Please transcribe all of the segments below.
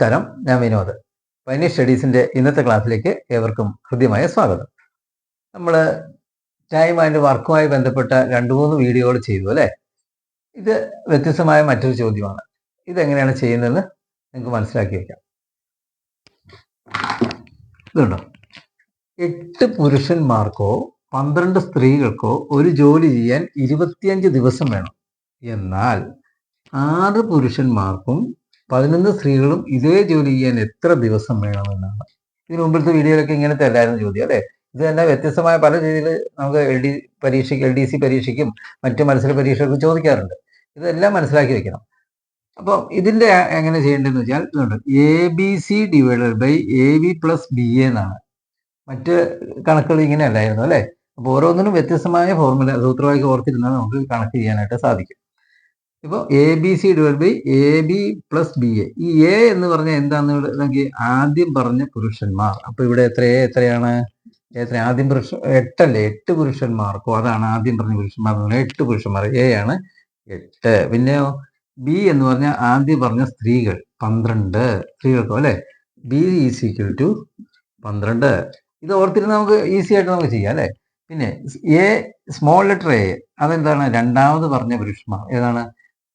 നമസ്കാരം, ഞാൻ വിനോദ്. പൈനീർ സ്റ്റഡീസിന്റെ ഇന്നത്തെ ക്ലാസ്സിലേക്ക് ഏവർക്കും ഹൃദ്യമായ സ്വാഗതം. നമ്മൾ ടൈം ആൻഡ് വർക്കുമായി ബന്ധപ്പെട്ട 2-3 വീഡിയോകൾ ചെയ്തു അല്ലേ? ഇത് വ്യത്യസ്തമായ മറ്റൊരു ചോദ്യമാണ്. ഇതെങ്ങനെയാണ് ചെയ്യുന്നതെന്ന് നിങ്ങൾക്ക് മനസ്സിലാക്കി വയ്ക്കാം. ഇതുണ്ടോ, 8 പുരുഷന്മാർക്കോ 12 സ്ത്രീകൾക്കോ ഒരു ജോലി ചെയ്യാൻ 25 ദിവസം വേണം. എന്നാൽ 6 പുരുഷന്മാർക്കും 11 സ്ത്രീകളും ഇതേ ജോലി ചെയ്യാൻ എത്ര ദിവസം വേണമെന്നാണ്. ഇതിനു മുമ്പത്തെ വീഡിയോയിലൊക്കെ ഇങ്ങനത്തെ അല്ലായിരുന്നു ചോദ്യം അല്ലേ? ഇത് തന്നെ വ്യത്യസ്തമായ പല രീതിയിൽ നമുക്ക് LDC പരീക്ഷയ്ക്കും മറ്റു മത്സര പരീക്ഷകൾക്കും ചോദിക്കാറുണ്ട്. ഇതെല്ലാം മനസ്സിലാക്കി വെക്കണം. അപ്പം ഇതിന്റെ എങ്ങനെ ചെയ്യേണ്ടതെന്ന് വെച്ചാൽ ഇതുണ്ട്, ABC divided by AB plus BA എന്നാണ്. മറ്റ് കണക്കുകൾ ഇങ്ങനെ അല്ലായിരുന്നു അല്ലേ? അപ്പോൾ ഓരോന്നിനും വ്യത്യസ്തമായ ഫോർമുല സൂത്രവാക്യം ഓർത്തിരുന്നാൽ നമുക്ക് കണക്ക് ചെയ്യാനായിട്ട് സാധിക്കും. ഇപ്പോൾ ABC divide by AB plus BA. ഈ A എന്ന് പറഞ്ഞാൽ എന്താണെന്ന് ആദ്യം പറഞ്ഞ പുരുഷന്മാർ. അപ്പൊ ഇവിടെ എത്രയാണ് ആദ്യം 8 അല്ലേ? 8 പുരുഷന്മാർക്കോ, അതാണ് ആദ്യം പറഞ്ഞ പുരുഷന്മാർ എന്ന് പറഞ്ഞാൽ 8 പുരുഷന്മാർ. A ആണ് 8. പിന്നെയോ B എന്ന് പറഞ്ഞാൽ ആദ്യം പറഞ്ഞ സ്ത്രീകൾ 12 സ്ത്രീകൾക്കോ അല്ലെ? B is equal to 12. ഇത് ഓർത്തിരുന്ന് നമുക്ക് ഈസി ആയിട്ട് നമുക്ക് ചെയ്യാം അല്ലെ? പിന്നെ A സ്മോൾ ലെറ്റർ A, അതെന്താണ്? രണ്ടാമത് പറഞ്ഞ പുരുഷന്മാർ ഏതാണ്?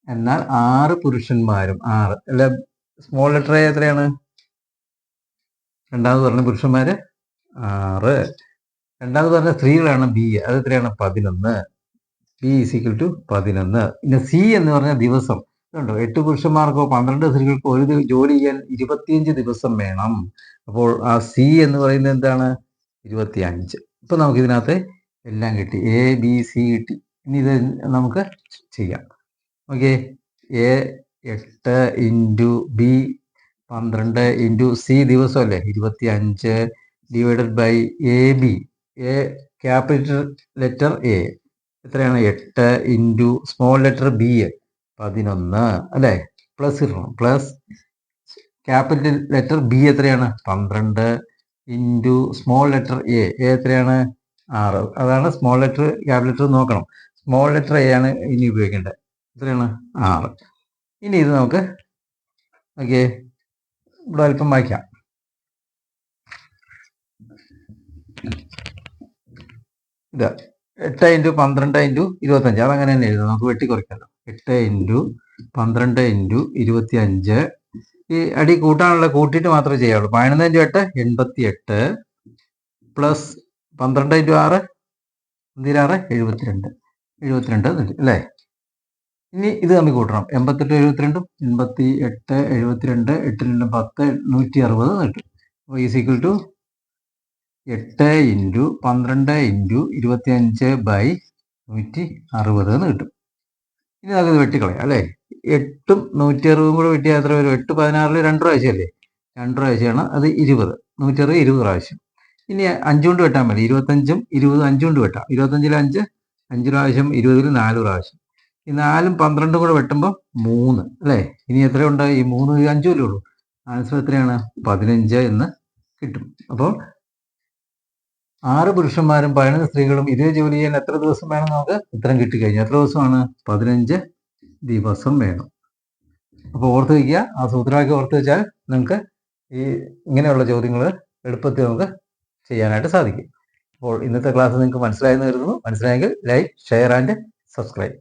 എന്നാൽ 6 പുരുഷന്മാരും 6 അല്ല. സ്മോൾ ലെറ്റർ A എത്രയാണ്? രണ്ടാമത് പറഞ്ഞ പുരുഷന്മാര് 6. രണ്ടാമത് പറഞ്ഞ സ്ത്രീകളാണ് B, അത് എത്രയാണ്? 11. B is equal to 11. പിന്നെ C എന്ന് പറഞ്ഞ ദിവസം ഇതുണ്ടോ, 8 പുരുഷന്മാർക്കോ 12 സ്ത്രീകൾക്കോ ഒരു ജോലി ചെയ്യാൻ 25 ദിവസം വേണം. അപ്പോൾ ആ C എന്ന് പറയുന്നത് എന്താണ്? 25. ഇപ്പൊ നമുക്ക് ഇതിനകത്ത് എല്ലാം കിട്ടി, ABC കിട്ടി. ഇനി ഇത് നമുക്ക് ചെയ്യാം. Okay, A 8 into B 12 into C ദിവസമല്ലേ 25 divided by AB. A capital letter A എത്രയാണ്? 8 ഇൻറ്റു സ്മോൾ ലെറ്റർ B 11 അല്ലേ? പ്ലസ് ഇടണം, പ്ലസ് ക്യാപിറ്റൽ ലെറ്റർ B എത്രയാണ്? 12 ഇൻറ്റു സ്മോൾ ലെറ്റർ A എത്രയാണ്? 6. അതാണ് സ്മോൾ ലെറ്റർ ക്യാപിറ്റൽ ലെറ്റർ നോക്കണം. സ്മോൾ ലെറ്റർ A ആണ് ഇനി ഉപയോഗിക്കേണ്ടത്. എത്രയാണ്? 6. ഇനി ഇത് നമുക്ക് ഓക്കെ ഇവിടെ അല്പം വായിക്കാം. ഇത് 8 ഇൻറ്റു 12 ഇൻറ്റു 25, അതങ്ങനെ തന്നെ എഴുതാം, നമുക്ക് വെട്ടിക്കുറയ്ക്കാമല്ലോ. 8 ഇൻറ്റു 12 ഇൻറ്റു 25. ഈ അടി കൂട്ടാനുള്ള കൂട്ടിയിട്ട് മാത്രമേ ചെയ്യാവുള്ളൂ. 11 ഇൻറ്റു 8 88 പ്ലസ് 12 ഇൻറ്റു 6 6 72 അല്ലേ? ഇനി ഇത് തമ്മിൽ കൂട്ടണം. 88 72 88 72 8 10 160 കിട്ടും. അപ്പോൾ is equal to 8 into 12 into 25 by 160 എന്ന് കിട്ടും. ഇനി നമുക്കിത് വെട്ടിക്കളയാം അല്ലേ? 8ഉം 160 കൂടെ വെട്ടിയാൽ എത്ര വരും? 8 16 2 പ്രാവശ്യമല്ലേ? 2 പ്രാവശ്യമാണ്, അത് 20. 160 20 പ്രാവശ്യം. ഇനി 5 കൊണ്ട് വെട്ടാൻ മതി. 25ഉം 20 5 കൊണ്ട് വെട്ടാം. 25ൽ 5 പ്രാവശ്യം, 20ൽ 4 പ്രാവശ്യം. ഈ 4ഉം 12ഉം കൂടെ വെട്ടുമ്പോൾ 3 അല്ലേ? ഇനി എത്രയുണ്ട്? ഈ 3 5 അല്ലേ ഉള്ളൂ. ആൻസർ എത്രയാണ്? 15 എന്ന് കിട്ടും. അപ്പോൾ 6 പുരുഷന്മാരും 11 സ്ത്രീകളും ഇതേ ജോലി ചെയ്യാൻ എത്ര ദിവസം വേണം? നമുക്ക് ഉത്തരം കിട്ടിക്കഴിഞ്ഞു. എത്ര ദിവസമാണ്? 15 ദിവസം വേണം. അപ്പോൾ ഓർത്ത് വയ്ക്കുക, ആ സൂത്രവാക്യം ഓർത്ത് വെച്ചാൽ നിങ്ങൾക്ക് ഈ ഇങ്ങനെയുള്ള ചോദ്യങ്ങൾ എളുപ്പത്തിൽ നമുക്ക് ചെയ്യാനായിട്ട് സാധിക്കും. അപ്പോൾ ഇന്നത്തെ ക്ലാസ് നിങ്ങൾക്ക് മനസ്സിലായെന്ന് കരുതുന്നു. മനസ്സിലായെങ്കിൽ ലൈക്ക്, ഷെയർ ആൻഡ് സബ്സ്ക്രൈബ്.